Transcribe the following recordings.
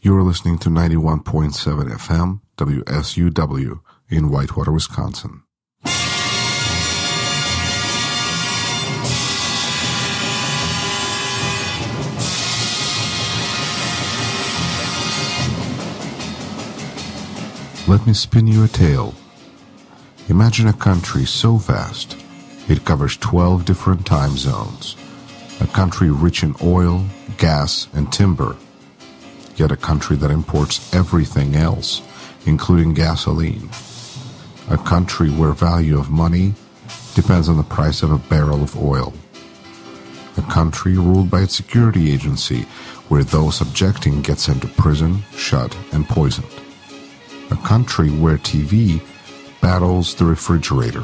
You're listening to 91.7 FM, WSUW, in Whitewater, Wisconsin. Let me spin you a tale. Imagine a country so vast, it covers 12 different time zones. A country rich in oil, gas, and timber. Yet a country that imports everything else, including gasoline. A country where value of money depends on the price of a barrel of oil. A country ruled by its security agency, where those objecting get sent to prison, shot, and poisoned. A country where TV battles the refrigerator.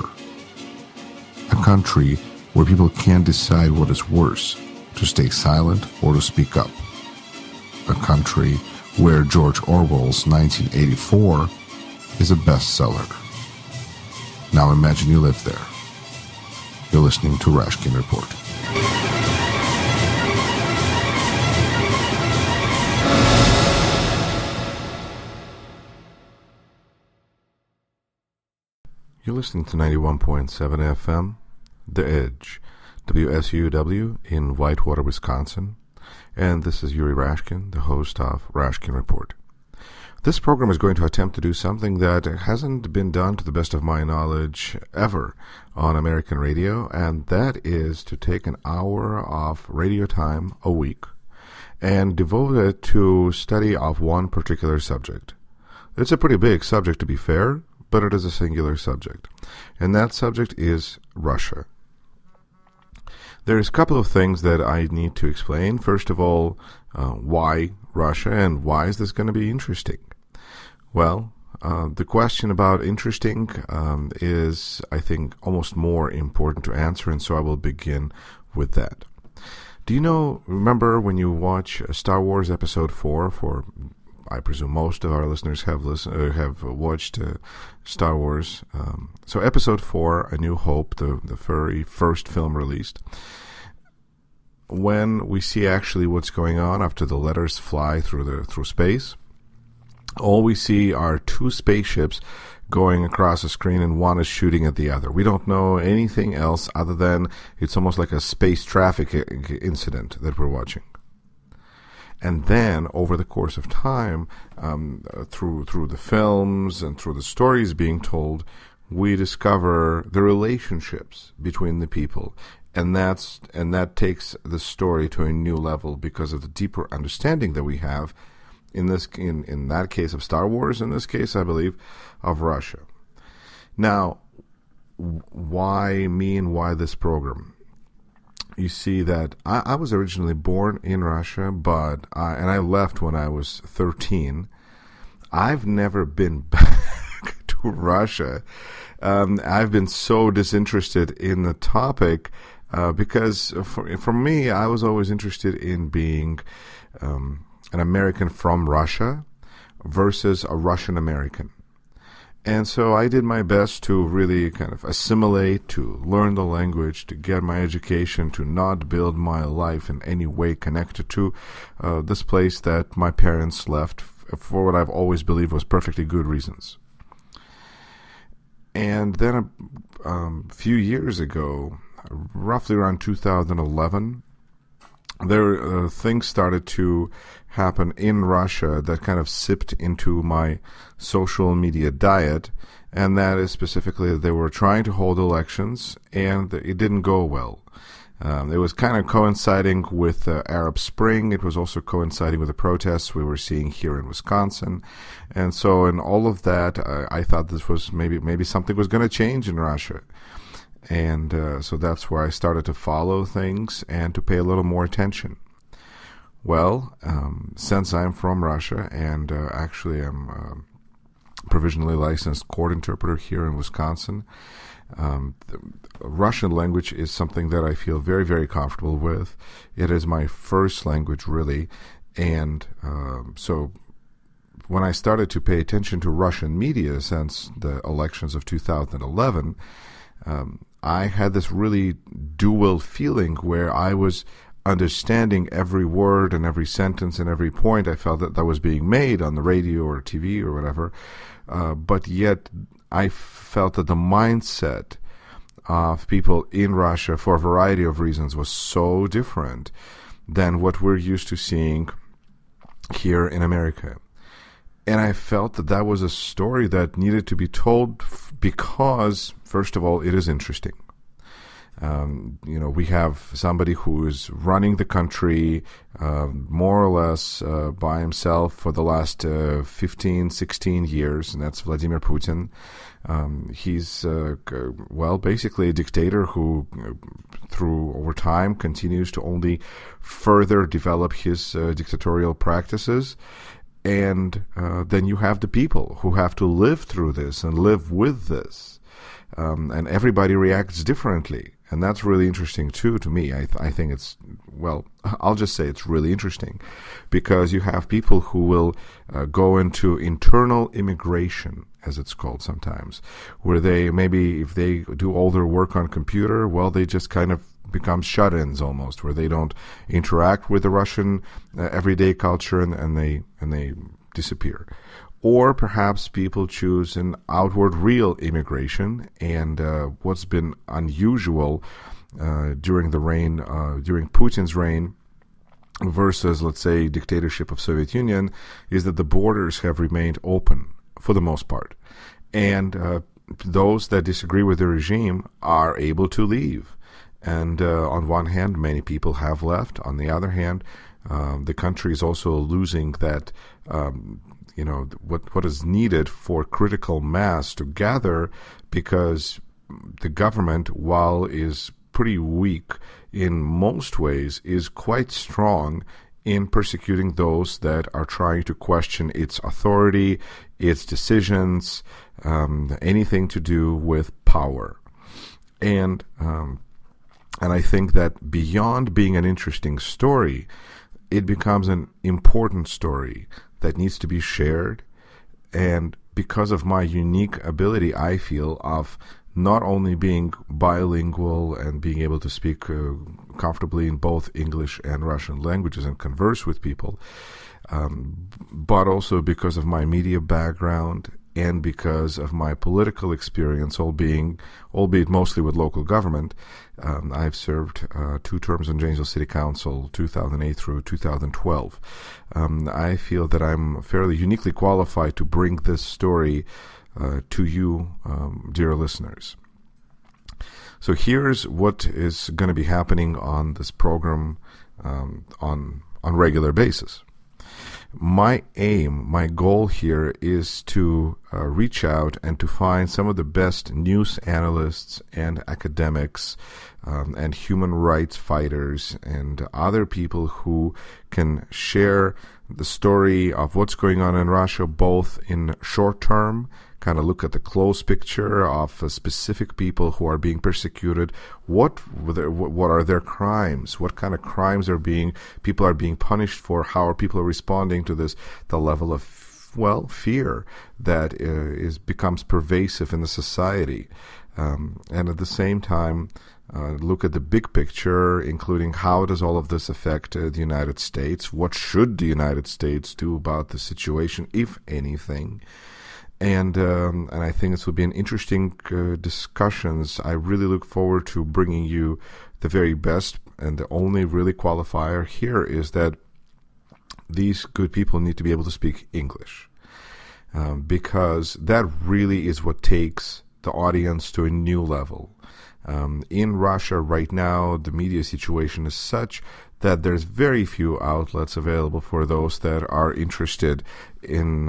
A country where people can't decide what is worse, to stay silent or to speak up. A country where George Orwell's 1984 is a bestseller. Now imagine you live there. You're listening to Rashkin Report. You're listening to 91.7 FM, The Edge, WSUW in Whitewater, Wisconsin. And this is Yuri Rashkin, the host of Rashkin Report. This program is going to attempt to do something that hasn't been done, to the best of my knowledge, ever on American radio, and that is to take an hour of radio time a week and devote it to study of one particular subject. It's a pretty big subject, to be fair, but it is a singular subject, and that subject is Russia. There's a couple of things that I need to explain. First of all, why Russia, and why is this going to be interesting? Well, the question about interesting is, I think, almost more important to answer, and so I will begin with that. Do you remember when you watch Star Wars Episode 4 for... I presume most of our listeners have watched Star Wars. So Episode 4, A New Hope, the very first film released, when we see actually what's going on after the letters fly through space, all we see are two spaceships going across the screen, and one is shooting at the other. We don't know anything else other than it's almost like a space traffic incident that we're watching. And then, over the course of time, through the films and through the stories being told, we discover the relationships between the people, and that takes the story to a new level because of the deeper understanding that we have in that case of Star Wars. In this case, I believe, of Russia. Now, why me and why this program? You see that I was originally born in Russia, but I left when I was 13. I've never been back to Russia. I've been so disinterested in the topic because for me, I was always interested in being an American from Russia versus a Russian American. And so I did my best to really kind of assimilate, to learn the language, to get my education, to not build my life in any way connected to this place that my parents left for what I've always believed was perfectly good reasons. And then a few years ago, roughly around 2011, things started to happen in Russia that kind of sipped into my social media diet, and that is specifically that they were trying to hold elections, and it didn't go well. It was kind of coinciding with the Arab Spring. It was also coinciding with the protests we were seeing here in Wisconsin. And so in all of that, I thought this was maybe something was going to change in Russia. And so that's where I started to follow things and to pay a little more attention. Well, since I'm from Russia, and actually I'm a provisionally licensed court interpreter here in Wisconsin, the Russian language is something that I feel very, very comfortable with. It is my first language, really, and so when I started to pay attention to Russian media since the elections of 2011, I had this really dual feeling where I was understanding every word and every sentence and every point I felt that was being made on the radio or TV or whatever. But yet I felt that the mindset of people in Russia, for a variety of reasons, was so different than what we're used to seeing here in America. And I felt that that was a story that needed to be told because, first of all, it is interesting. We have somebody who is running the country more or less by himself for the last 15, 16 years, and that's Vladimir Putin. He's, basically a dictator who, over time, continues to only further develop his dictatorial practices. And then you have the people who have to live through this and live with this. And everybody reacts differently. And that's really interesting, too, to me. I think it's, I'll just say it's really interesting because you have people who will go into internal immigration, as it's called sometimes, where they maybe, if they do all their work on computer, they just kind of become shut-ins almost, where they don't interact with the Russian everyday culture and they disappear. Or perhaps people choose an outward real immigration, and what's been unusual during Putin's reign versus, let's say, dictatorship of Soviet Union is that the borders have remained open for the most part. And those that disagree with the regime are able to leave. And on one hand, many people have left. On the other hand, the country is also losing that, what is needed for critical mass to gather, because the government, while is pretty weak in most ways, is quite strong in persecuting those that are trying to question its authority, its decisions, anything to do with power. And I think that beyond being an interesting story, it becomes an important story that needs to be shared. And because of my unique ability, I feel, of not only being bilingual and being able to speak comfortably in both English and Russian languages and converse with people, but also because of my media background and because of my political experience, albeit mostly with local government. I've served 2 terms on Janesville City Council, 2008 through 2012. I feel that I'm fairly uniquely qualified to bring this story to you, dear listeners. So here's what is going to be happening on this program on regular basis. My aim, my goal here is to reach out and to find some of the best news analysts and academics and human rights fighters and other people who can share the story of what's going on in Russia, both in short term, kind of look at the close picture of specific people who are being persecuted. What are their crimes? What kind of crimes people are being punished for? How are people responding to this? The level of fear that becomes pervasive in the society, and at the same time, look at the big picture, including how does all of this affect the United States? What should the United States do about the situation, if anything? And I think this will be an interesting discussions. I really look forward to bringing you the very best, and the only really qualifier here is that these good people need to be able to speak English, because that really is what takes the audience to a new level. In Russia right now, the media situation is such that there's very few outlets available for those that are interested in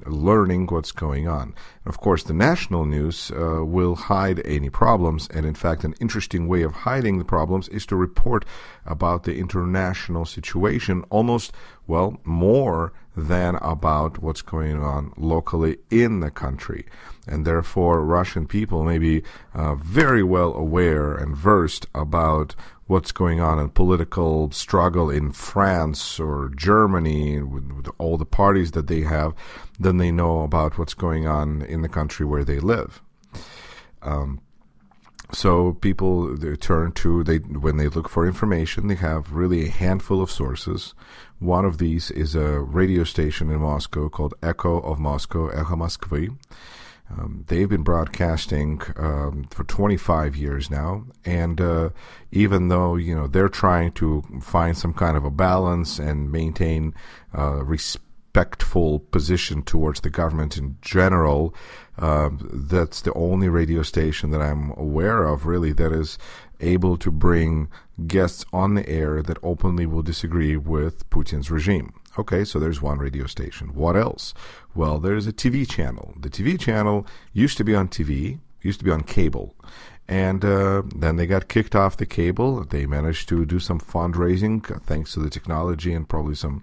learning what's going on. Of course, the national news will hide any problems, and in fact, an interesting way of hiding the problems is to report about the international situation almost, more than about what's going on locally in the country. And therefore, Russian people may be very well aware and versed about what's going on in political struggle in France or Germany with all the parties that they have than they know about what's going on in the country where they live. So people they turn to when they look for information, they have really a handful of sources. One of these is a radio station in Moscow called Echo of Moscow, Echo Moskvy. They've been broadcasting for 25 years now, and even though they're trying to find some kind of a balance and maintain respectful position towards the government in general, that's the only radio station that I'm aware of, really, that is able to bring guests on the air that openly will disagree with Putin's regime. Okay, so there's one radio station. What else? Well, there's a TV channel. The TV channel used to be on TV, used to be on cable. And then they got kicked off the cable. They managed to do some fundraising thanks to the technology and probably some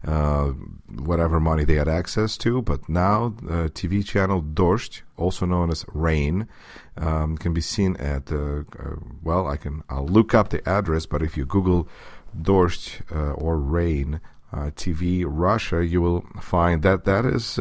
whatever money they had access to. But now TV channel Dozhd, also known as Rain, can be seen at, I'll look up the address, but if you Google Dozhd or Rain TV Russia, you will find that is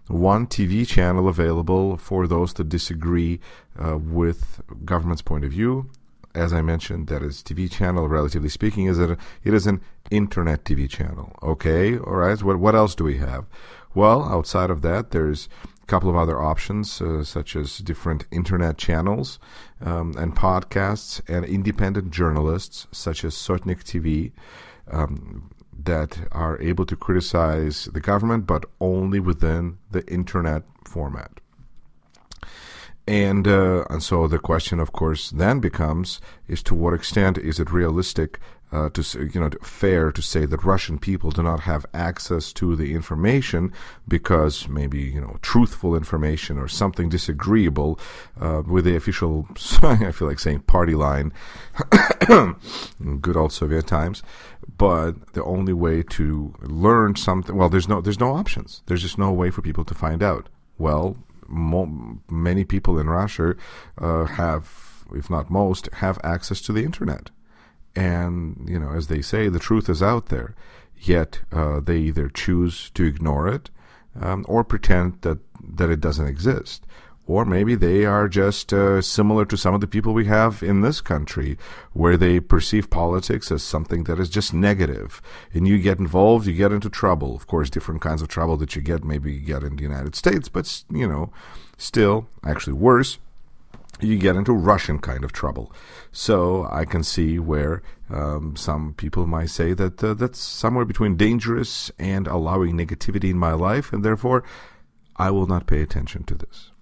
one TV channel available for those that disagree with government's point of view. As I mentioned, that is TV channel, relatively speaking, it is an internet TV channel. Okay, all right. So what else do we have? Well, outside of that, there's a couple of other options, such as different internet channels and podcasts and independent journalists, such as Sotnik TV, that are able to criticize the government, but only within the internet format. And so the question, of course, then becomes: is to what extent is it realistic, fair to say that Russian people do not have access to the information because maybe truthful information or something disagreeable with the official, I feel like saying party line, good old Soviet times. But the only way to learn something, well, there's no options. There's just no way for people to find out. Well, many people in Russia have, if not most, have access to the internet. And, as they say, the truth is out there. Yet they either choose to ignore it or pretend that it doesn't exist. Or maybe they are just similar to some of the people we have in this country, where they perceive politics as something that is just negative. And you get involved, you get into trouble. Of course, different kinds of trouble that you get, maybe you get in the United States, but, still, actually worse, you get into Russian kind of trouble. So I can see where some people might say that that's somewhere between dangerous and allowing negativity in my life, and therefore I will not pay attention to this.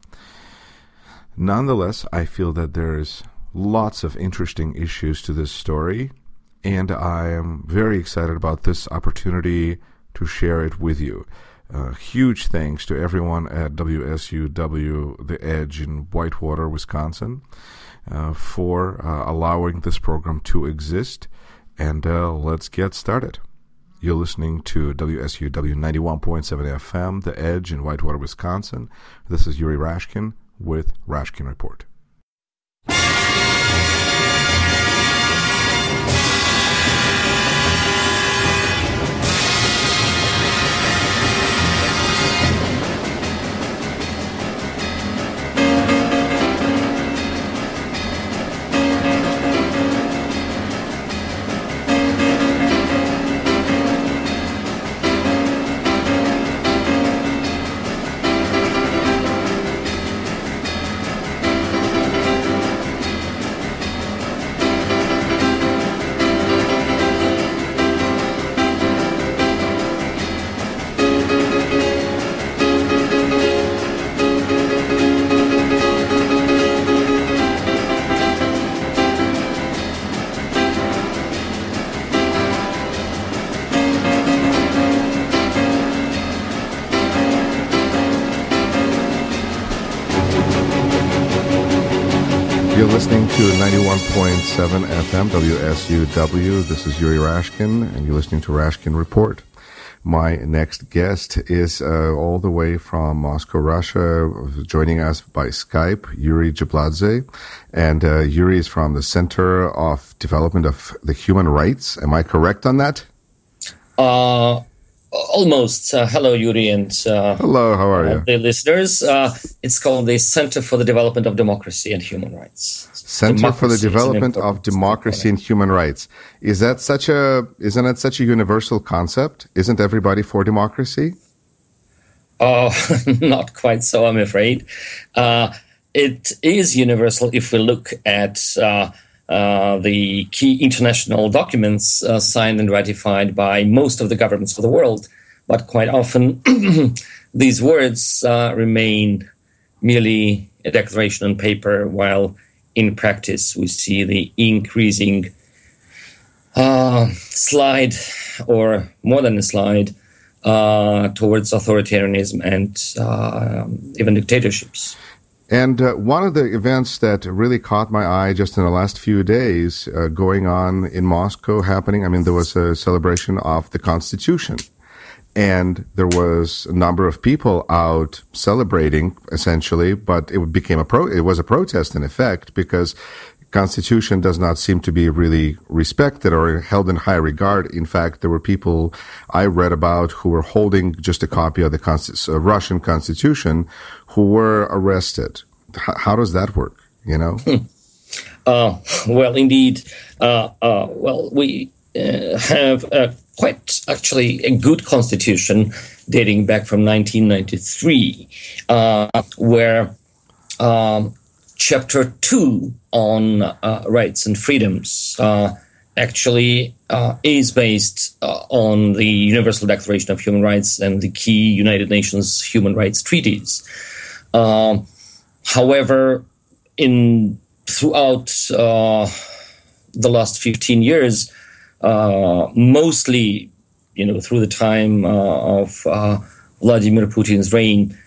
Nonetheless, I feel that there's lots of interesting issues to this story, and I am very excited about this opportunity to share it with you. Huge thanks to everyone at WSUW The Edge in Whitewater, Wisconsin, for allowing this program to exist. And let's get started. You're listening to WSUW 91.7 FM, The Edge in Whitewater, Wisconsin. This is Yuri Rashkin with Rashkin Report. You're listening to 91.7 FM WSUW. This is Yuri Rashkin, and you're listening to Rashkin Report. My next guest is all the way from Moscow, Russia, joining us by Skype, Yuri Dzhibladze. And Yuri is from the Center of Development of the Human Rights. Am I correct on that? Almost. Hello, Yuri, and Hello, how are you? the listeners. It's called the Center for the Development of Democracy and Human Rights. Center for the Development of Democracy and Human Rights. Isn't it such a universal concept? Isn't everybody for democracy? Oh, not quite so, I'm afraid. It is universal if we look at the key international documents signed and ratified by most of the governments of the world. But quite often, these words remain merely a declaration on paper, while in practice we see the increasing slide, or more than a slide, towards authoritarianism and even dictatorships. And one of the events that really caught my eye just in the last few days going on in Moscow happening, there was a celebration of the Constitution. And there was a number of people out celebrating, essentially, but it became it was a protest in effect, because Constitution does not seem to be really respected or held in high regard. In fact, there were people I read about who were holding just a copy of the Russian Constitution who were arrested. How does that work, Well, indeed. We have quite actually a good constitution dating back from 1993, where Chapter 2 on rights and freedoms actually is based on the Universal Declaration of Human Rights and the key United Nations human rights treaties. However, throughout the last 15 years, mostly, through the time of Vladimir Putin's reign,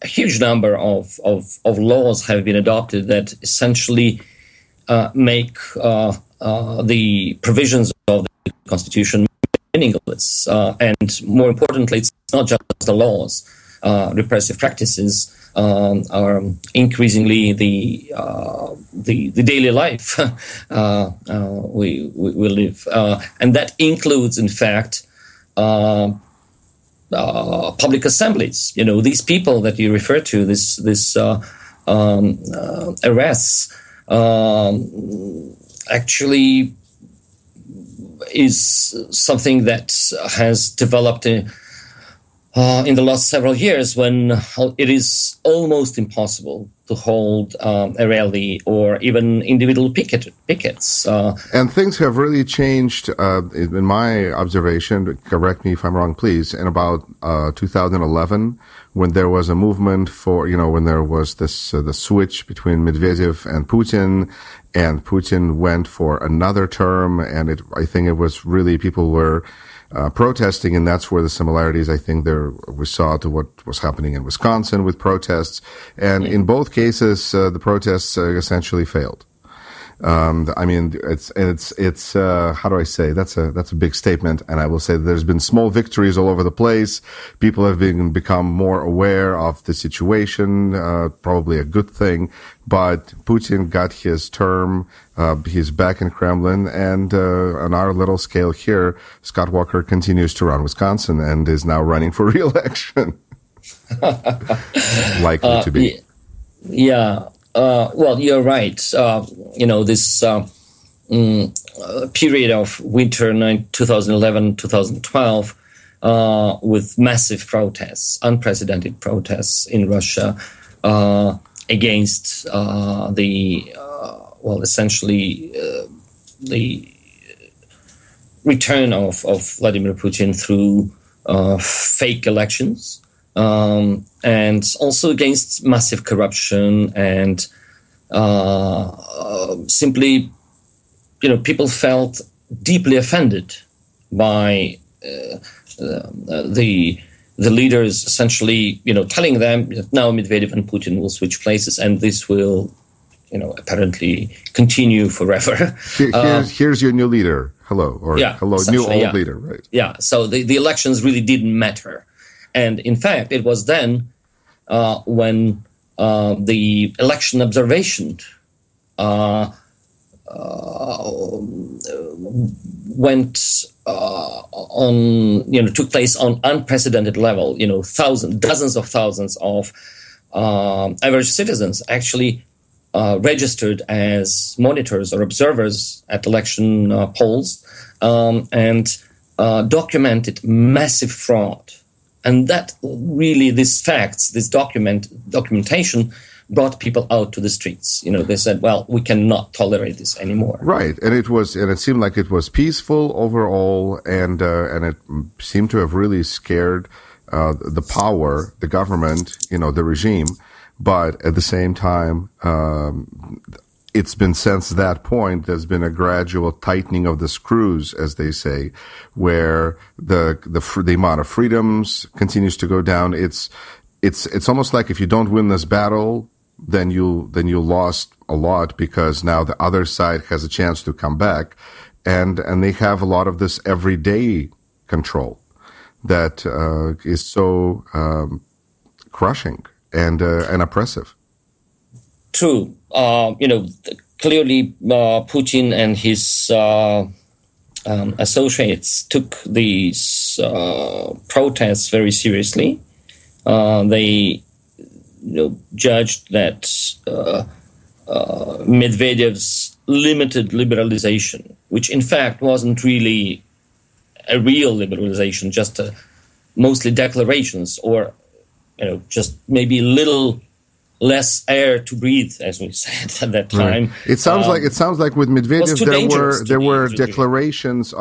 a huge number of laws have been adopted that essentially make the provisions of the Constitution meaningless. And more importantly, it's not just the laws. Repressive practices are increasingly the daily life we live. And that includes, in fact, public assemblies. These people that you refer to, this arrests, actually is something that has developed in the last several years, when it is almost impossible to hold a rally or even individual pickets. And things have really changed, in my observation, correct me if I'm wrong, please, in about 2011, when there was a movement for, when there was this the switch between Medvedev and Putin went for another term, and I think it was really, people were protesting, and that's where the similarities, I think, we saw to what was happening in Wisconsin with protests. And in both cases, the protests essentially failed. It's how do I say? That's a big statement. And I will say that there's been small victories all over the place. People have become more aware of the situation, probably a good thing. But Putin got his term. He's back in Kremlin, and on our little scale here, Scott Walker continues to run Wisconsin and is now running for re-election. Likely to be. Yeah. Well, you're right. This period of winter 2011-2012, with massive protests, unprecedented protests in Russia against essentially the return of Vladimir Putin through fake elections. And also against massive corruption and simply, people felt deeply offended by the leaders essentially, telling them that now Medvedev and Putin will switch places, and this will, apparently continue forever. Here's your new leader. Hello, or hello, new old leader, right? Yeah. So the elections really didn't matter. And in fact, it was then when the election observation took place on unprecedented level. Dozens of thousands of average citizens actually registered as monitors or observers at election polls and documented massive fraud. And that really, these facts, this documentation brought people out to the streets. They said, well, we cannot tolerate this anymore. Right. And it seemed like it was peaceful overall, and it seemed to have really scared the power, the government, the regime. But at the same time, it's been since that point, there's been a gradual tightening of the screws, as they say, where the amount of freedoms continues to go down. It's almost like if you don't win this battle, then you lost a lot, because now the other side has a chance to come back, and they have a lot of this everyday control that is so crushing and oppressive. True. Clearly, Putin and his associates took these protests very seriously. They judged that Medvedev's limited liberalization, which in fact wasn't really a real liberalization, just mostly declarations, or just maybe a little less air to breathe, as we said at that time. Right. It sounds like with Medvedev there were declarations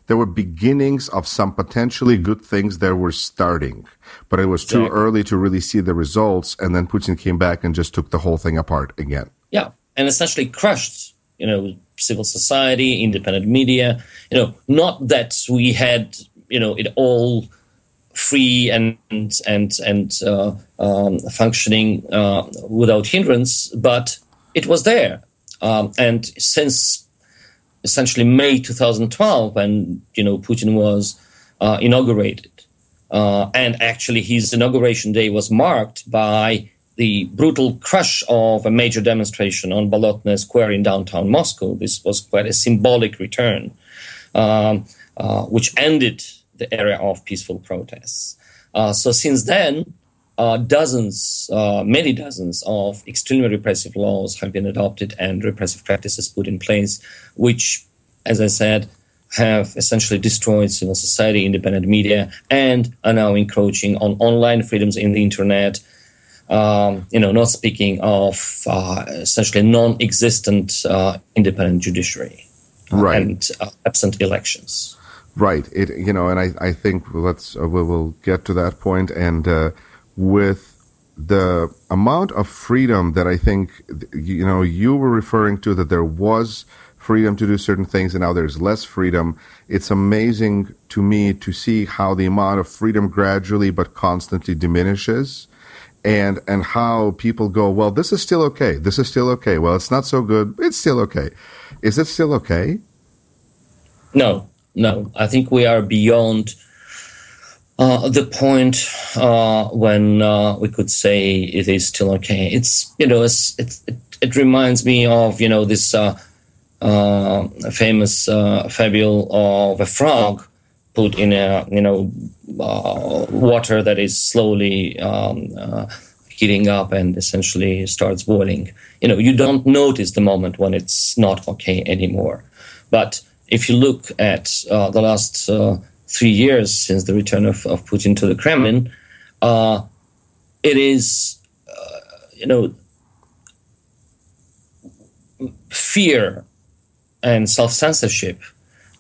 there were beginnings of some potentially good things that were starting, but it was too early to really see the results. And then Putin came back and just took the whole thing apart again. Yeah, and essentially crushed, civil society, independent media. Not that we had, it all free and functioning without hindrance, but it was there. And since essentially May 2012, when Putin was inaugurated, and actually his inauguration day was marked by the brutal crush of a major demonstration on Bolotnaya Square in downtown Moscow. This was quite a symbolic return, which ended the era of peaceful protests. So since then, many dozens of extremely repressive laws have been adopted and repressive practices put in place, which, as I said, have essentially destroyed civil society, independent media, and are now encroaching on online freedoms in the internet. Not speaking of essentially non-existent independent judiciary, right, and absent elections. Right. And I think we will get to that point. And with the amount of freedom that I think, you were referring to, that there was freedom to do certain things and now there's less freedom. It's amazing to me to see how the amount of freedom gradually but constantly diminishes, and how people go, well, this is still okay. This is still okay. Well, it's not so good. It's still okay. Is it still okay? No, I think we are beyond the point when we could say it is still okay. It's it reminds me of this famous fable of a frog put in a water that is slowly heating up and essentially starts boiling. You don't notice the moment when it's not okay anymore, but if you look at the last 3 years since the return of Putin to the Kremlin, it is, fear and self-censorship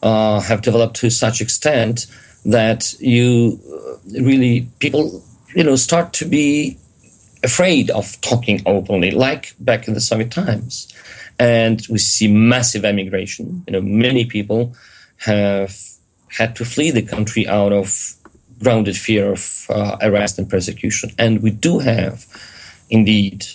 have developed to such extent that people start to be afraid of talking openly, like back in the Soviet times. And we see massive emigration. Many people have had to flee the country out of grounded fear of arrest and persecution. And we do have, indeed,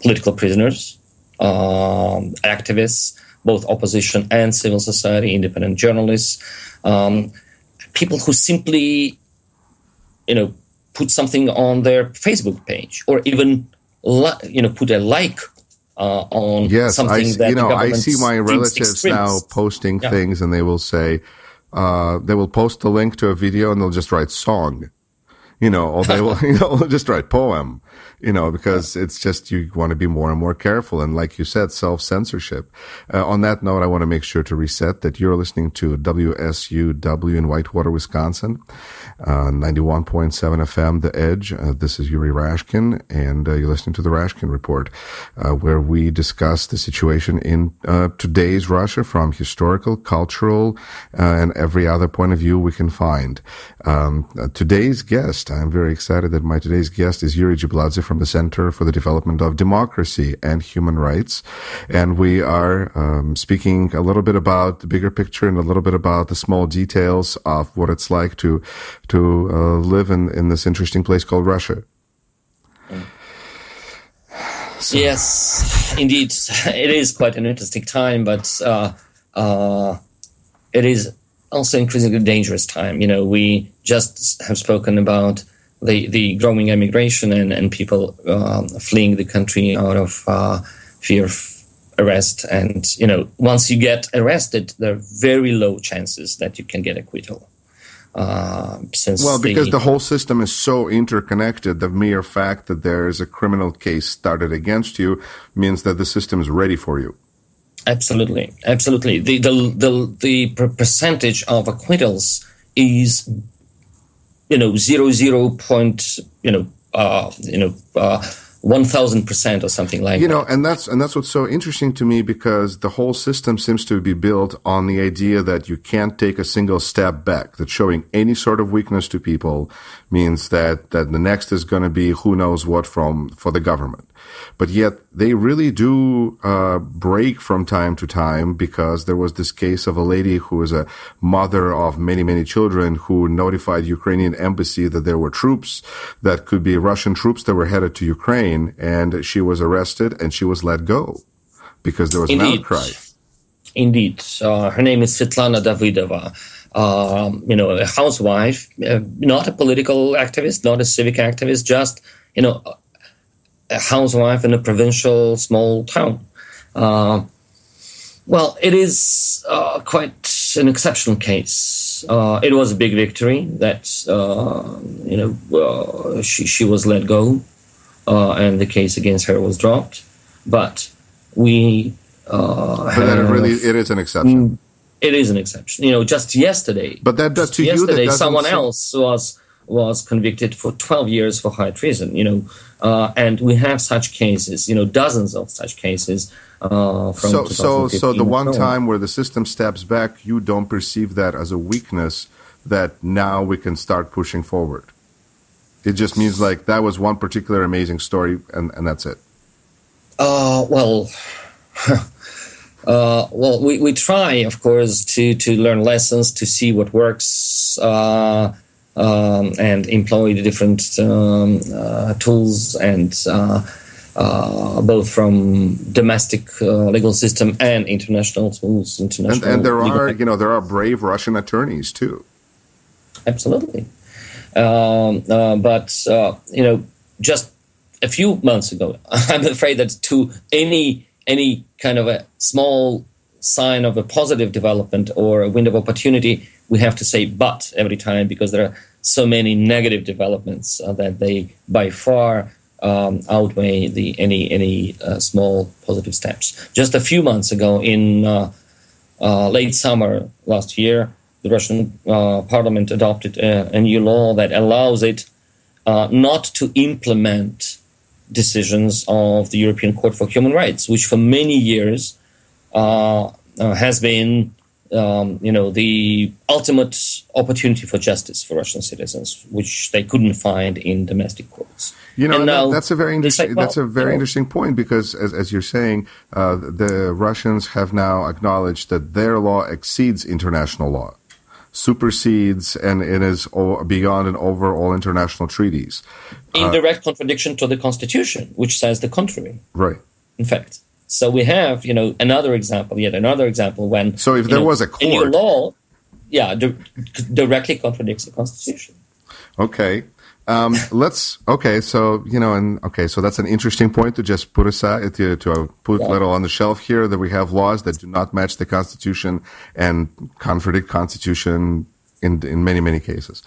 political prisoners, activists, both opposition and civil society, independent journalists, people who simply, put something on their Facebook page, or even, put a like on yes, something that the government I see my relatives extremist. now posting things, and they will say, they will post the link to a video, and they'll just write song, or they will, just write poem, because it's just, you want to be more and more careful. And like you said, self-censorship. On that note, I want to make sure to reset that you're listening to WSUW in Whitewater, Wisconsin, 91.7 FM, The Edge. This is Yuri Rashkin, and you're listening to the Rashkin Report, where we discuss the situation in today's Russia from historical, cultural, and every other point of view we can find. Today's guest, I'm very excited that my today's guest is Yuri Dzhibladze from the Center for the Development of Democracy and Human Rights. And we are speaking a little bit about the bigger picture and a little bit about the small details of what it's like to live in this interesting place called Russia. So. Yes, indeed. It is quite an interesting time, but it is also increasingly dangerous time. We just have spoken about the growing emigration and people fleeing the country out of fear of arrest. And, once you get arrested, there are very low chances that you can get acquittal. Because the whole system is so interconnected, the mere fact that there is a criminal case started against you means that the system is ready for you. Absolutely. The percentage of acquittals is 1,000% or something like that. And that's what's so interesting to me, because the whole system seems to be built on the idea that you can't take a single step back, that showing any sort of weakness to people means that the next is going to be who knows what for the government. But yet they really do break from time to time, because there was this case of a lady who is a mother of many, many children who notified Ukrainian embassy that there were troops that could be Russian troops that were headed to Ukraine, and she was arrested and she was let go because there was an outcry. Indeed. Her name is Svetlana Davidova. A housewife, not a political activist, not a civic activist, just, a housewife in a provincial small town. It is quite an exceptional case. It was a big victory that, she was let go, and the case against her was dropped. But it is an exception. It is an exception. Just yesterday. But that does to you. That someone else was convicted for 12 years for high treason. And we have such cases. Dozens of such cases. From so the one time where the system steps back, you don't perceive that as a weakness. That now we can start pushing forward. It just means like that was one particular amazing story, and that's it. We try, of course, to learn lessons, to see what works, and employ the different tools, and both from domestic legal system and international tools. And there are brave Russian attorneys too. Absolutely. But just a few months ago, I'm afraid that to any kind of a small sign of a positive development or a window of opportunity, we have to say "but" every time, because there are so many negative developments that they by far outweigh any small positive steps. Just a few months ago, in late summer last year, the Russian parliament adopted a new law that allows it not to implement decisions of the European Court for Human Rights, which for many years has been, the ultimate opportunity for justice for Russian citizens, which they couldn't find in domestic courts. That's a very interesting. That's a very interesting point, because, as you're saying, the Russians have now acknowledged that their law exceeds international law, supersedes, and it is beyond and over all international treaties. In direct contradiction to the Constitution, which says the contrary. Right. In fact. So we have, yet another example when... So if there was a court... Any law, directly contradicts the Constitution. Okay. So that's an interesting point to just put aside, to put a little on the shelf here, that we have laws that do not match the Constitution and contradict Constitution in many, many cases.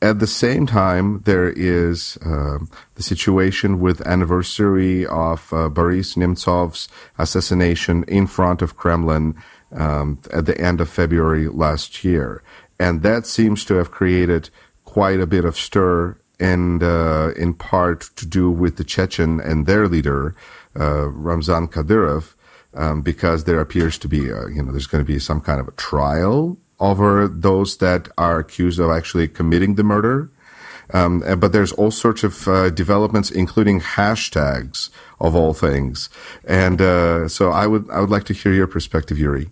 At the same time, there is the situation with anniversary of Boris Nemtsov's assassination in front of Kremlin at the end of February last year. And that seems to have created quite a bit of stir, and in part to do with the Chechen and their leader, Ramzan Kadyrov, because there appears to be, there's going to be some kind of a trial over those that are accused of actually committing the murder. But there's all sorts of developments, including hashtags of all things. And so I would like to hear your perspective, Yuri.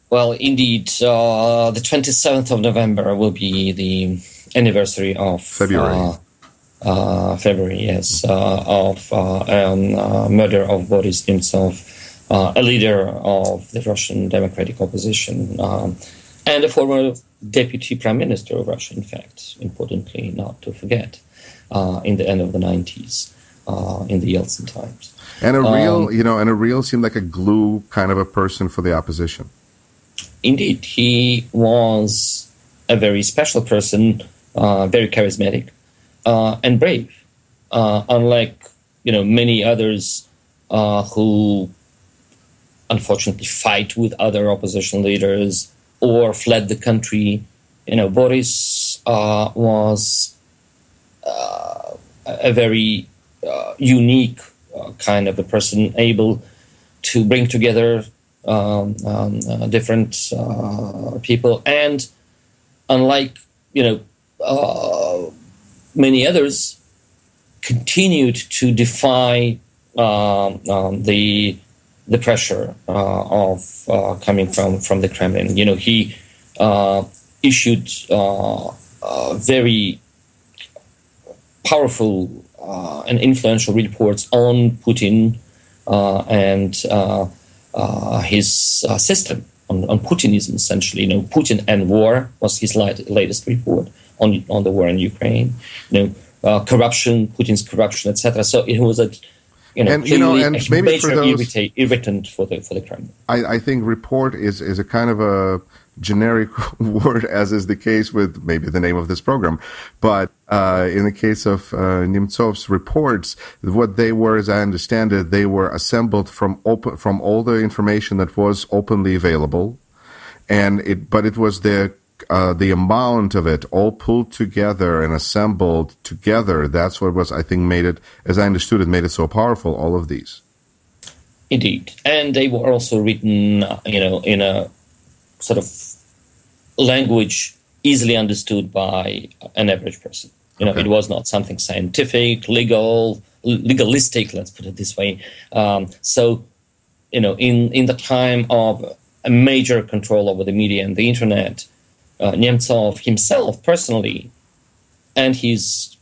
Well, indeed, the 27th of November will be the anniversary of February, yes, of murder of Boris Nemtsov, a leader of the Russian democratic opposition, and a former deputy prime minister of Russia, in fact, importantly, not to forget, in the end of the 90s, in the Yeltsin times. And a real seemed like a glue kind of a person for the opposition. Indeed, he was a very special person, very charismatic, and brave. Unlike many others who unfortunately fight with other opposition leaders or fled the country, Boris was a very unique kind of a person, able to bring together different people, and unlike many others, continued to defy the pressure of coming from the Kremlin. He issued very powerful and influential reports on Putin and his system, on Putinism, essentially. Putin and war was his latest report on the war in Ukraine. Corruption, Putin's corruption, etc. So it was a major irritant for the Kremlin. I think report is a kind of a generic word, as is the case with maybe the name of this program. But in the case of Nemtsov's reports, what they were, as I understand it, they were assembled from all the information that was openly available, but it was the amount of it all pulled together and assembled together. That's what was, I think, made it, as I understood it, made it so powerful. All of these, indeed, and they were also written, in a sort of language easily understood by an average person. Okay. It was not something scientific, legalistic, let's put it this way. So, in the time of a major control over the media and the internet, Nemtsov himself personally and his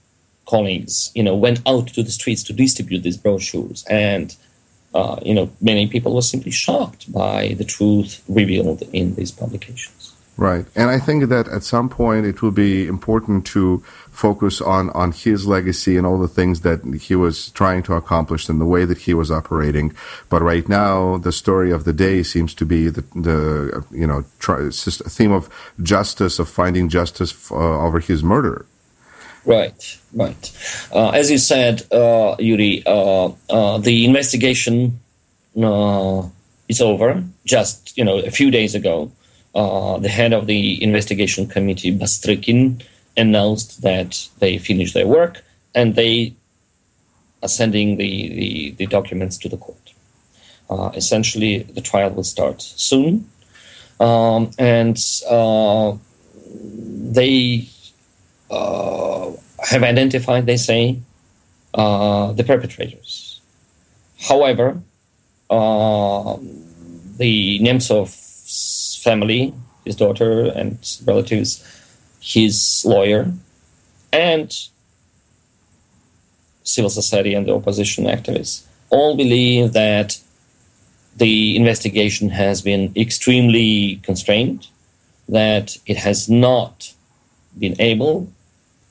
colleagues, went out to the streets to distribute these brochures. And, many people were simply shocked by the truth revealed in these publications. Right. And I think that at some point it will be important to focus on his legacy and all the things that he was trying to accomplish and the way that he was operating. But right now, the story of the day seems to be the theme of justice, of finding justice over his murder. Right. As you said, Yuri, the investigation is over. Just, a few days ago, the head of the investigation committee, Bastrykin, announced that they finished their work and they are sending the documents to the court. Essentially, the trial will start soon. And they have identified, they say, the perpetrators. However, the Nemtsov family, his daughter and relatives, his lawyer, and civil society and the opposition activists all believe that the investigation has been extremely constrained, that it has not been able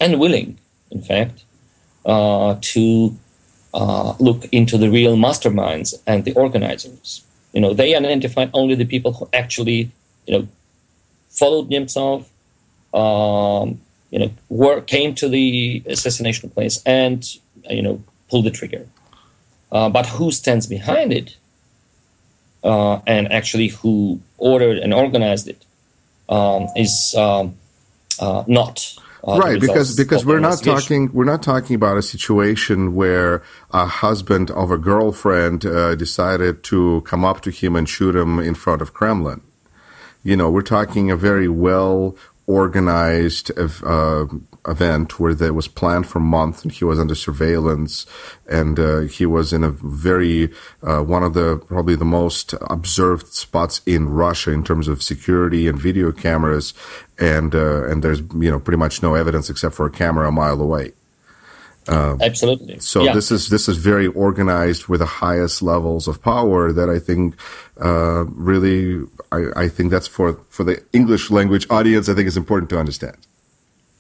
and willing, in fact, to look into the real masterminds and the organizers. They identified only the people who actually, followed Nemtsov, came to the assassination place and, pulled the trigger. But who stands behind it, and actually who ordered and organized it, is not. Right, because we're not talking about a situation where a husband of a girlfriend decided to come up to him and shoot him in front of Kremlin. We're talking a very well organized event where there was planned for months, and he was under surveillance, and he was in a very one of the probably the most observed spots in Russia in terms of security and video cameras, and there's pretty much no evidence except for a camera a mile away. Absolutely. So yeah. This is very organized with the highest levels of power that I think really I think that's for the English language audience I think is important to understand.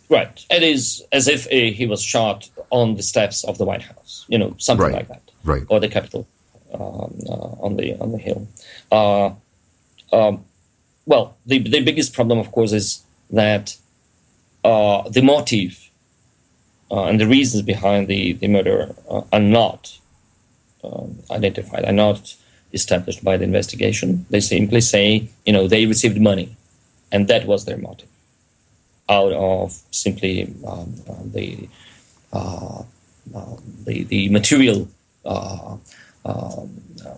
Right. It is as if he was shot on the steps of the White House, something like that, right? Or the Capitol on the Hill. Well, the biggest problem, of course, is that the motive and the reasons behind the murder are not identified, are not established by the investigation. They simply say, they received money, and that was their motive, out of simply the material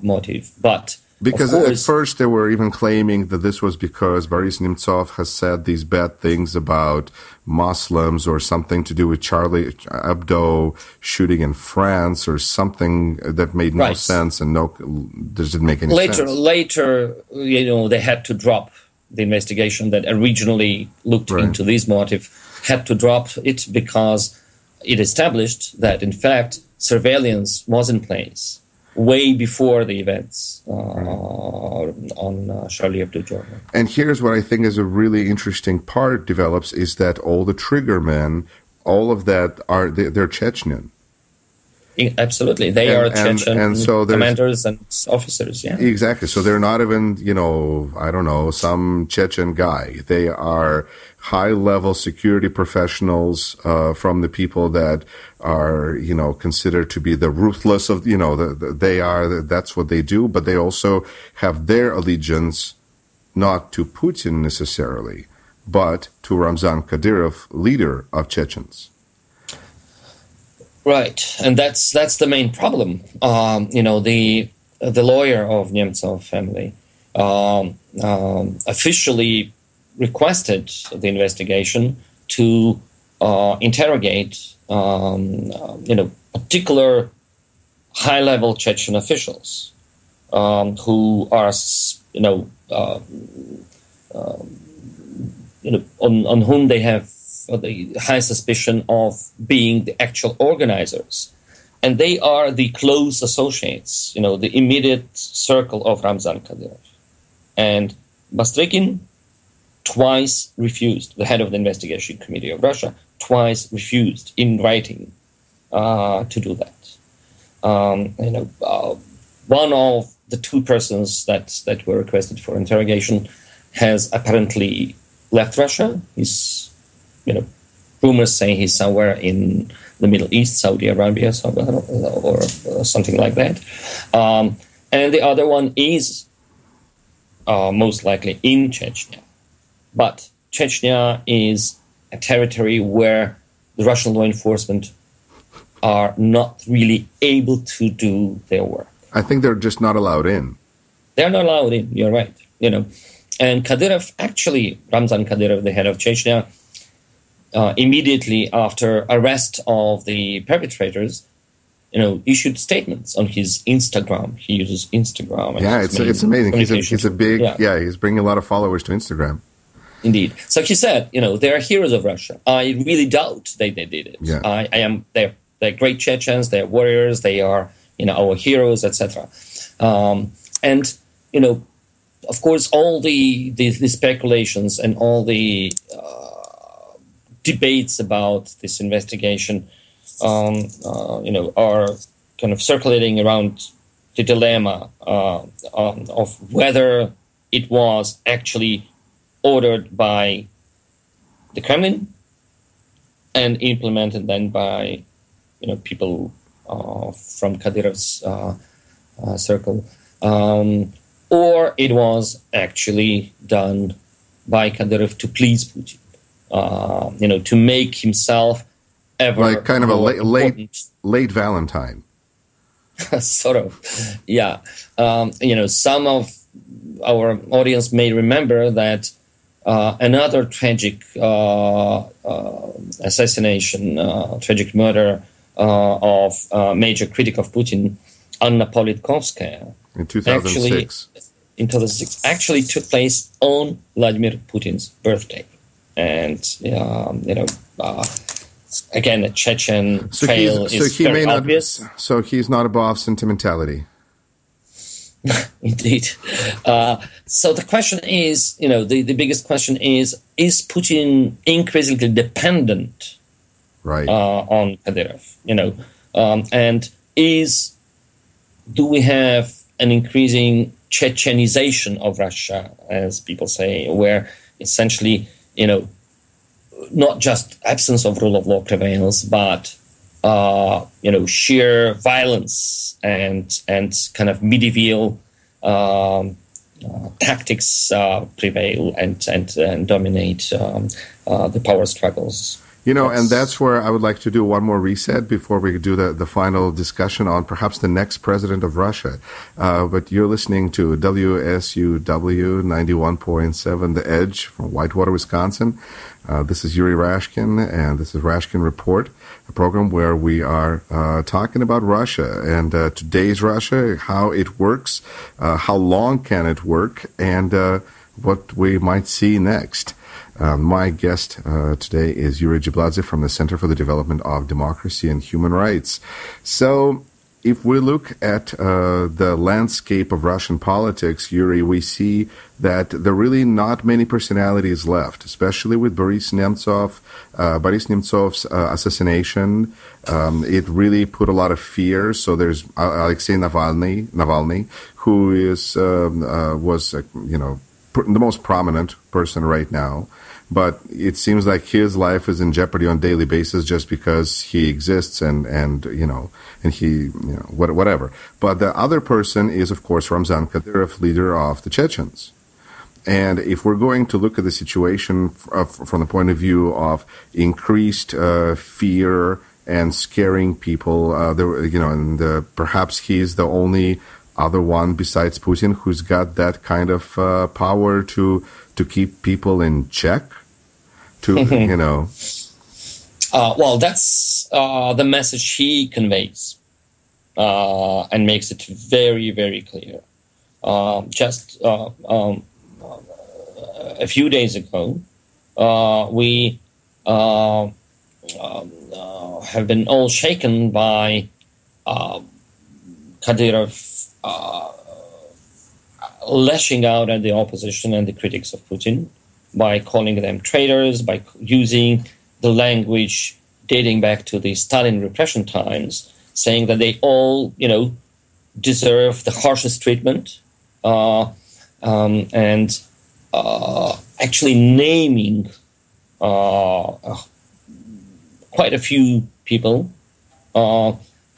motive. But because at first they were even claiming that this was because Boris Nemtsov has said these bad things about Muslims or something to do with Charlie Hebdo shooting in France or something that made no sense and didn't make any sense. Later, they had to drop the investigation that originally looked into this motive, had to drop it because it established that, in fact, surveillance was in place way before the events on Charlie Hebdo Journal. And here's what I think is a really interesting part develops is that all the trigger men, all of that they're Chechen. Absolutely. They are Chechen commanders and officers, yeah. Exactly. So they're not even, I don't know, some Chechen guy. They are high-level security professionals from the people that are, considered to be the ruthless of, that's what they do, but they also have their allegiance not to Putin necessarily, but to Ramzan Kadyrov, leader of Chechens. Right, and that's the main problem. The lawyer of Nemtsov family officially requested the investigation to interrogate, particular high-level Chechen officials who are, on whom they have the high suspicion of being the actual organizers. And they are the close associates, the immediate circle of Ramzan Kadyrov. And Bastrykin twice refused, the head of the investigation committee of Russia, twice refused in writing to do that. One of the two persons that were requested for interrogation has apparently left Russia. He's rumors say he's somewhere in the Middle East, Saudi Arabia, or something like that. And the other one is most likely in Chechnya. But Chechnya is a territory where the Russian law enforcement are not really able to do their work. I think they're just not allowed in. They're not allowed in, you're right. And Kadyrov, actually, Ramzan Kadyrov, the head of Chechnya, immediately after arrest of the perpetrators, issued statements on his Instagram. He uses Instagram. Yeah, it's amazing. He's a big, he's bringing a lot of followers to Instagram. Indeed. So he said, they are heroes of Russia. I really doubt they did it. Yeah. They're great Chechens, they're warriors, they are, our heroes, etc. And, of course, all the speculations and all the debates about this investigation, are kind of circulating around the dilemma of whether it was actually ordered by the Kremlin and implemented then by people from Kadyrov's circle, or it was actually done by Kadyrov to please Putin, to make himself ever like kind of a late Valentine. Sort of, yeah. Some of our audience may remember that another tragic assassination, tragic murder of major critic of Putin, Anna Politkovskaya, in 2006. Actually took place on Vladimir Putin's birthday, and again, a Chechen trail is very obvious. So he's not above sentimentality. Indeed. So the question is, the biggest question is Putin increasingly dependent on Kadyrov? And do we have an increasing Chechenization of Russia, as people say, where essentially, not just absence of rule of law prevails, but sheer violence and kind of medieval tactics prevail and dominate the power struggles. And that's where I would like to do one more reset before we do the final discussion on perhaps the next president of Russia. But you're listening to WSUW 91.7 The Edge from Whitewater, Wisconsin. This is Yuri Rashkin, and this is Rashkin Report, a program where we are talking about Russia and today's Russia, how it works, how long can it work, and what we might see next. My guest today is Yuri Dzhibladze from the Center for the Development of Democracy and Human Rights. So if we look at the landscape of Russian politics, Yuri, we see that there are really not many personalities left, especially with Boris Nemtsov's assassination. It really put a lot of fear. So there's Alexei Navalny, who was the most prominent person right now. But it seems like his life is in jeopardy on a daily basis just because he exists and he, whatever. But the other person is, of course, Ramzan Kadyrov, leader of the Chechens. And if we're going to look at the situation from the point of view of increased fear and scaring people, perhaps he's the only other one besides Putin who's got that kind of power to keep people in check, Well, that's the message he conveys and makes it very, very clear. Just a few days ago, we have been all shaken by Kadyrov lashing out at the opposition and the critics of Putin by calling them traitors, by using the language dating back to the Stalin repression times, saying that they all, deserve the harshest treatment, and actually naming quite a few people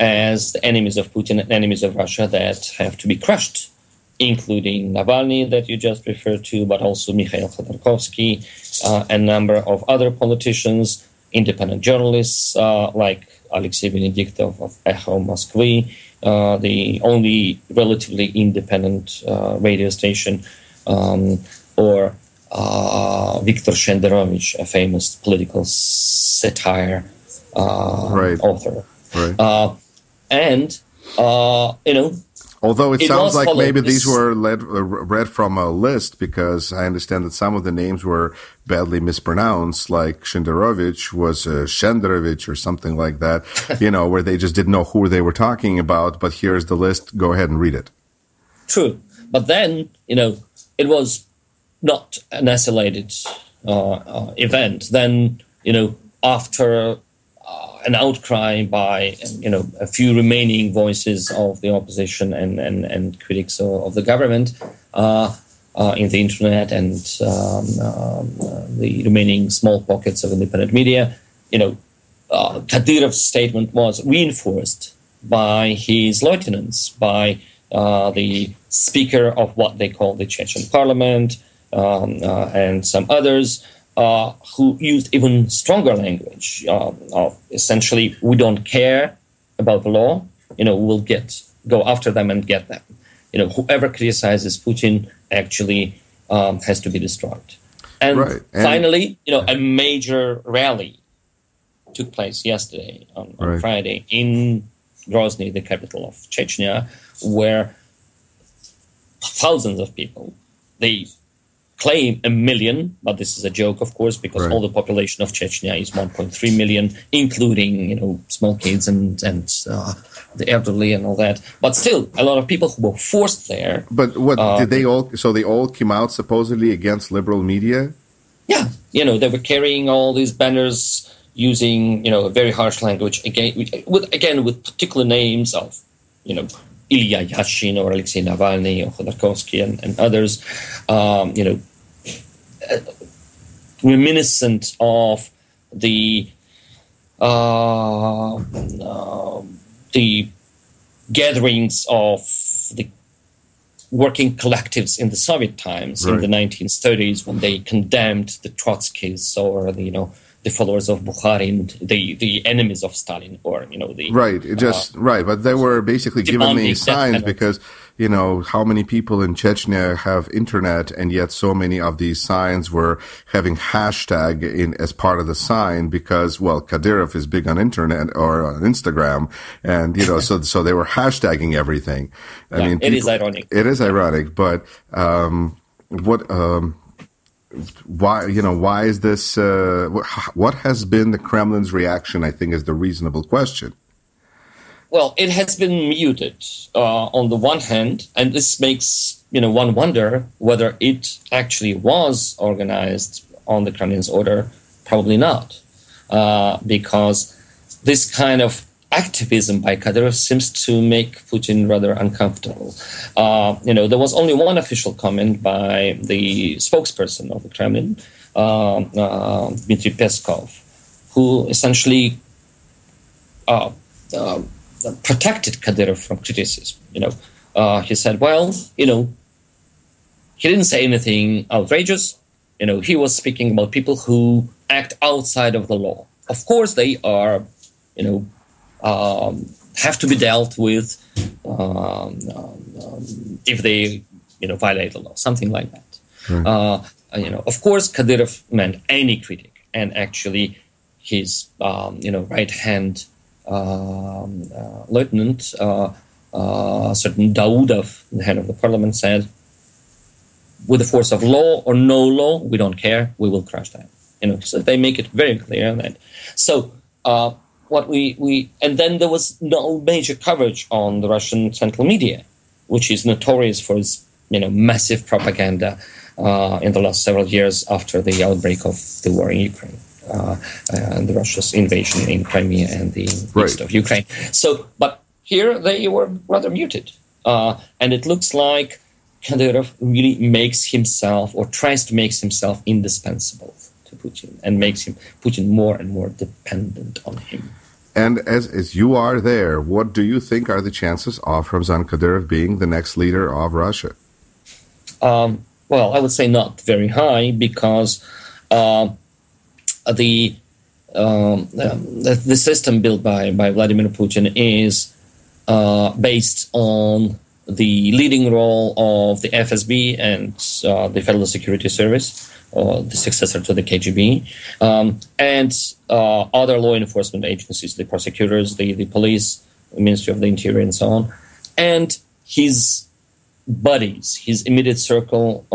as the enemies of Putin and enemies of Russia that have to be crushed, including Navalny that you just referred to, but also Mikhail Khodorkovsky, a number of other politicians, independent journalists like Alexei Venediktov of Echo Moskvy, the only relatively independent radio station, or Viktor Shenderovich, a famous political satire author. Right. Although it sounds like maybe these were read from a list, because I understand that some of the names were badly mispronounced, like Shenderovich was Shenderovich or something like that, where they just didn't know who they were talking about, but here's the list, go ahead and read it. True. But then, it was not an isolated event. Then, after an outcry by, a few remaining voices of the opposition and critics of the government in the internet and the remaining small pockets of independent media, Kadyrov's statement was reinforced by his lieutenants, by the speaker of what they call the Chechen parliament and some others who used even stronger language of essentially, we don't care about the law, we'll go after them and get them. Whoever criticizes Putin actually has to be destroyed. And finally, a major rally took place yesterday on Friday in Grozny, the capital of Chechnya, where thousands of people, they claim 1 million, but this is a joke, of course, because all the population of Chechnya is 1.3 million, including, small kids and the elderly and all that. But still, a lot of people who were forced there. But what did they all? So they all came out supposedly against liberal media? Yeah, they were carrying all these banners, using very harsh language with particular names of Ilya Yashin or Alexei Navalny or Khodorkovsky and others, reminiscent of the gatherings of the working collectives in the Soviet times in the 1930s when they condemned the Trotskys or the followers of Bukharin, the enemies of Stalin, or the but they were basically giving me signs because how many people in Chechnya have internet, and yet so many of these signs were having hashtag as part of the sign because Kadyrov is big on internet or on Instagram, and so they were hashtagging everything. I mean, it is ironic. It is ironic, but why is this? What has been the Kremlin's reaction? I think is the reasonable question. Well, it has been muted on the one hand, and this makes one wonder whether it actually was organized on the Kremlin's order. Probably not, because this kind of activism by Kadyrov seems to make Putin rather uncomfortable. There was only one official comment by the spokesperson of the Kremlin, Dmitry Peskov, who essentially protected Kadyrov from criticism. He said, he didn't say anything outrageous. He was speaking about people who act outside of the law. Of course, they are, have to be dealt with if they, violate the law, something like that. Of course, Kadyrov meant any critic, and actually his, right-hand lieutenant, certain Daudov, the head of the parliament, said, with the force of law or no law, we don't care, we will crush them. So they make it very clear that. So and then there was no major coverage on the Russian central media, which is notorious for its, massive propaganda in the last several years after the outbreak of the war in Ukraine. And the Russia's invasion in Crimea and the east of Ukraine. So, but here they were rather muted. And it looks like Kadyrov really makes himself or tries to make himself indispensable to Putin and makes Putin more and more dependent on him. And as you are there, what do you think are the chances of Ramzan Kadyrov being the next leader of Russia? Well, I would say not very high because the system built by Vladimir Putin is based on the leading role of the FSB and the Federal Security Service, the successor to the KGB, and other law enforcement agencies, the prosecutors, the police, the Ministry of the Interior, and so on, and his buddies, his immediate circle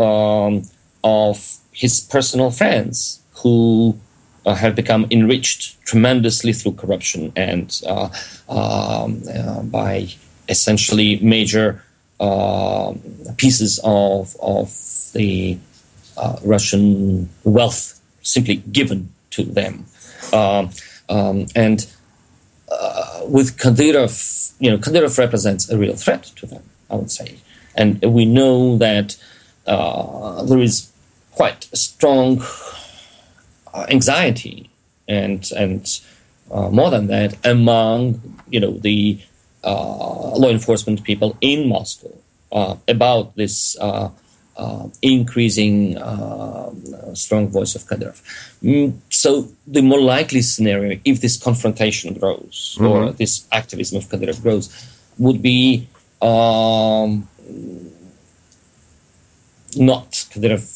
of his personal friends who have become enriched tremendously through corruption and by essentially major pieces of the Russian wealth simply given to them. And with Kadyrov, Kadyrov represents a real threat to them, I would say. And we know that there is quite a strong anxiety and more than that among the law enforcement people in Moscow about this increasing strong voice of Kadyrov. So the more likely scenario, if this confrontation grows or this activism of Kadyrov grows, would be not Kadyrov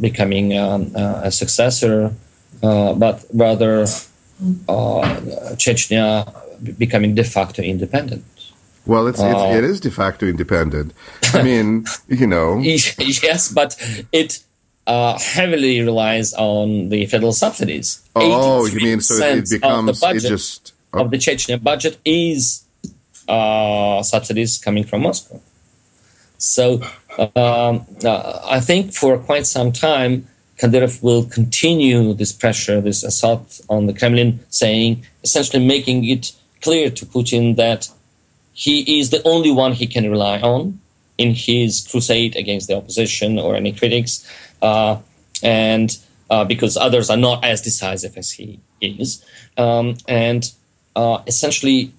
becoming a successor, but rather Chechnya becoming de facto independent. Well, it is de facto independent. I mean, Yes, but it heavily relies on the federal subsidies. Oh, you mean so it becomes of the budget of the Chechnya budget is subsidies coming from Moscow. So I think for quite some time, Kadyrov will continue this pressure, this assault on the Kremlin, essentially making it clear to Putin that he is the only one he can rely on in his crusade against the opposition or any critics, and because others are not as decisive as he is, and essentially,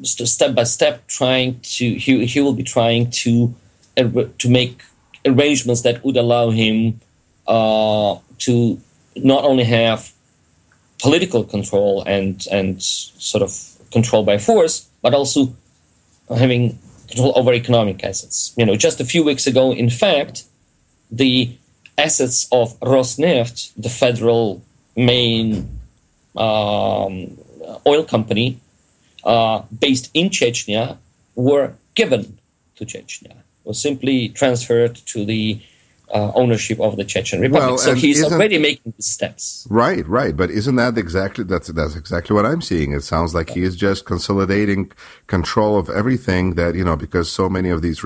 step by step, he will be trying to make arrangements that would allow him to not only have political control and sort of control by force, but also having control over economic assets. Just a few weeks ago, in fact, the assets of Rosneft, the federal main oil company based in Chechnya, were given to Chechnya, were simply transferred to the ownership of the Chechen Republic. Well, so he's already making the steps. Right. But isn't that that's exactly what I'm seeing? It sounds like he is just consolidating control of everything that, because so many of these,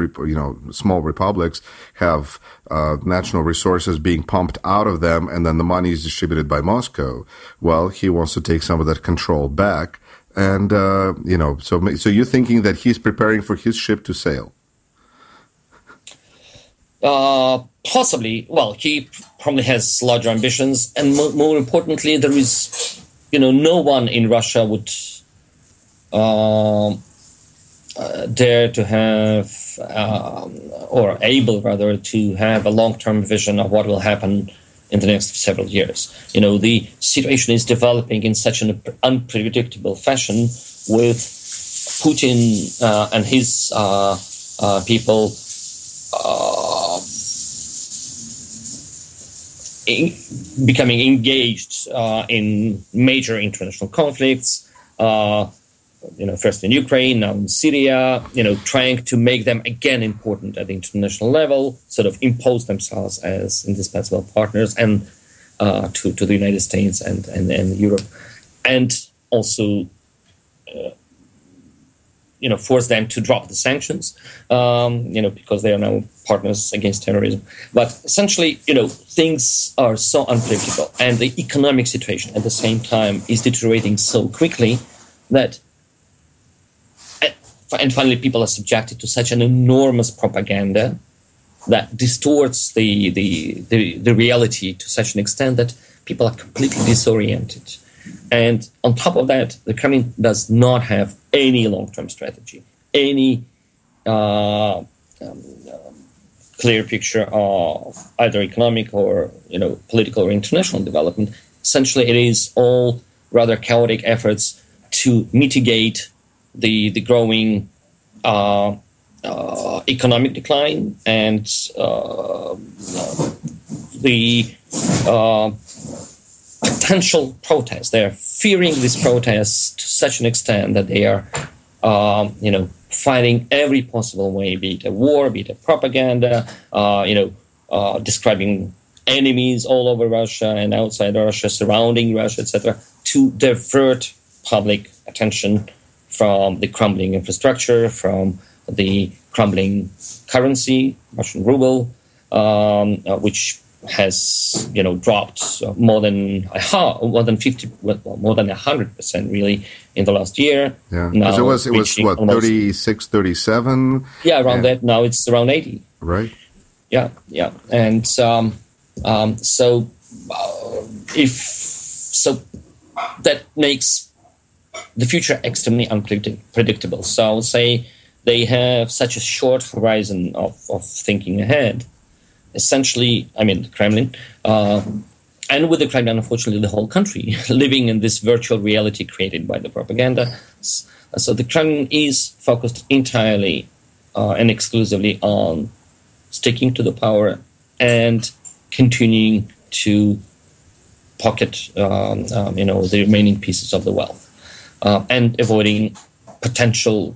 small republics have national resources being pumped out of them, and then the money is distributed by Moscow. Well, he wants to take some of that control back. And, so you're thinking that he's preparing for his ship to sail? Possibly. Well, he probably has larger ambitions, and more importantly, there is, no one in Russia would dare to have, or able rather, to have a long-term vision of what will happen in the next several years. The situation is developing in such an unpredictable fashion, with Putin and his people becoming engaged in major international conflicts, first in Ukraine, now in Syria, trying to make them again important at the international level, sort of impose themselves as indispensable partners and to the United States and Europe, and also force them to drop the sanctions, because they are now partners against terrorism. But essentially, things are so unpredictable, and the economic situation at the same time is deteriorating so quickly that, and finally, people are subjected to such an enormous propaganda that distorts the reality to such an extent that people are completely disoriented. And on top of that, the Kremlin does not have any long-term strategy, any clear picture of either economic or political or international development. Essentially, it is all rather chaotic efforts to mitigate the growing economic decline and the potential protests. They are fearing these protests to such an extent that they are, finding every possible way, be it a war, be it a propaganda, describing enemies all over Russia and outside Russia, surrounding Russia, etc., to divert public attention from the crumbling infrastructure, from the crumbling currency, Russian ruble, which has dropped more than 100% really in the last year. Yeah, because it was what, 36, 37? Yeah, around that. Now it's around 80. Right. Yeah, and so that makes the future extremely unpredictable. So I would say they have such a short horizon of thinking ahead. Essentially, the Kremlin, and with the Kremlin, unfortunately, the whole country living in this virtual reality created by the propaganda. So the Kremlin is focused entirely and exclusively on sticking to the power and continuing to pocket, the remaining pieces of the wealth, and avoiding potential,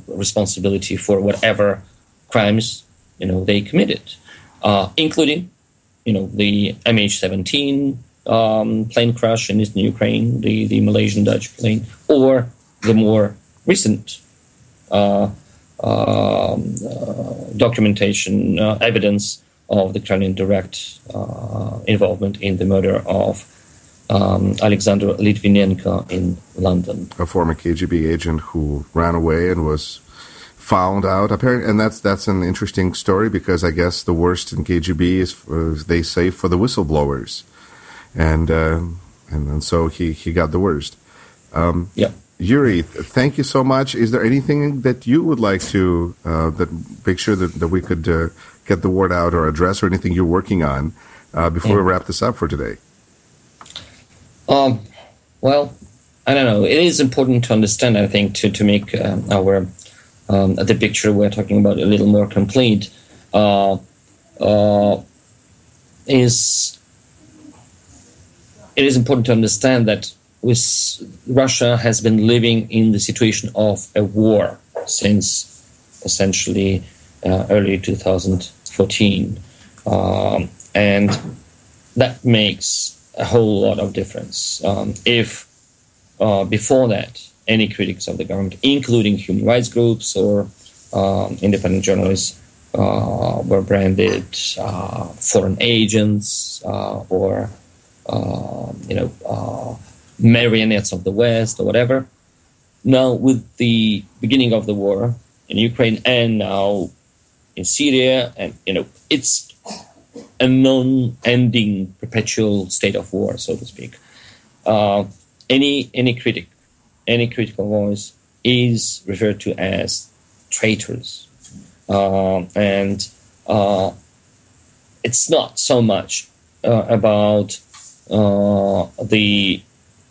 responsibility for whatever crimes, they committed. Including, the MH17 plane crash in eastern Ukraine, the Malaysian-Dutch plane, or the more recent documentation, evidence of the Kremlin direct involvement in the murder of Alexander Litvinenko in London. A former KGB agent who ran away and was found out, apparently, and that's an interesting story, because I guess the worst in KGB is, they say, for the whistleblowers, and so he got the worst. Yeah. Yuri, thank you so much. Is there anything that you would like to make sure that we could get the word out or address, or anything you're working on before we wrap this up for today? Well, I don't know. It is important to understand, I think, to make our the picture we're talking about a little more complete, it is important to understand that Russia has been living in the situation of a war since essentially early 2014, and that makes a whole lot of difference. If before that, any critics of the government, including human rights groups or independent journalists, were branded foreign agents or marionettes of the West or whatever. Now, with the beginning of the war in Ukraine and now in Syria, and it's a non-ending, perpetual state of war, so to speak. Any critical voice is referred to as traitors. And it's not so much about the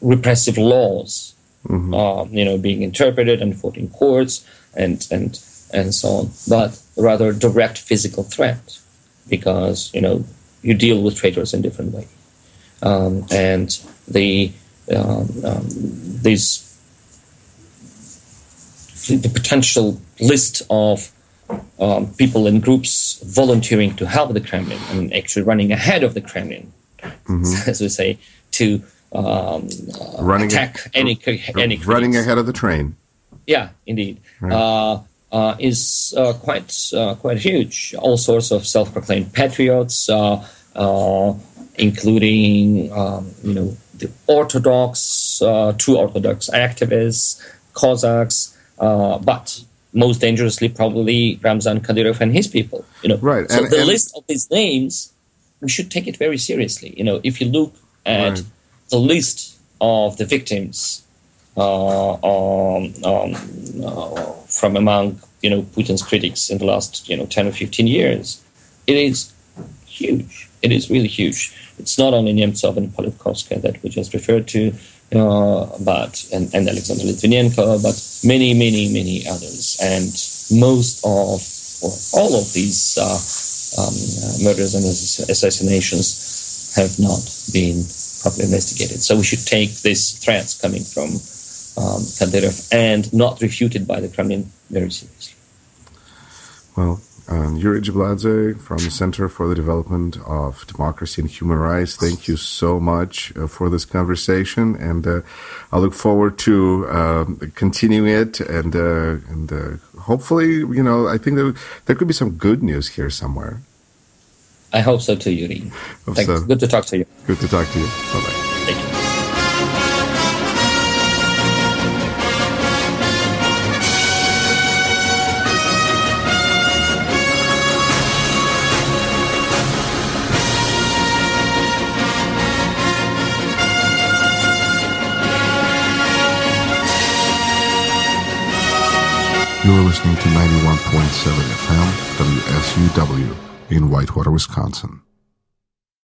repressive laws, being interpreted and fought in courts and so on, but rather direct physical threat, because, you deal with traitors in different ways. And the potential list of people and groups volunteering to help the Kremlin and actually running ahead of the Kremlin, as we say, to attack any critics. Running ahead of the train. Yeah, indeed. Right. Is quite huge. All sorts of self-proclaimed patriots, including the Orthodox, true Orthodox activists, Cossacks, but most dangerously probably Ramzan Kadyrov and his people. Right. So the list of these names, we should take it very seriously. If you look at the list of the victims from among Putin's critics in the last 10 or 15 years, it is huge. It is really huge. It's not only Nemtsov and Politkovskaya that we just referred to, but Alexander Litvinenko, but many, many, many others, and most of or all of these murders and assassinations have not been properly investigated. So we should take these threats coming from Kadyrov and not refuted by the Kremlin very seriously. Well, Yuri Dzhibladze from the Center for the Development of Democracy and Human Rights, thank you so much for this conversation, and I look forward to continuing it, and hopefully, I think there could be some good news here somewhere. I hope so too, Yuri. Thanks. Good to talk to you. Good to talk to you. Bye-bye. Thank you. You're listening to 91.7 FM WSUW in Whitewater, Wisconsin.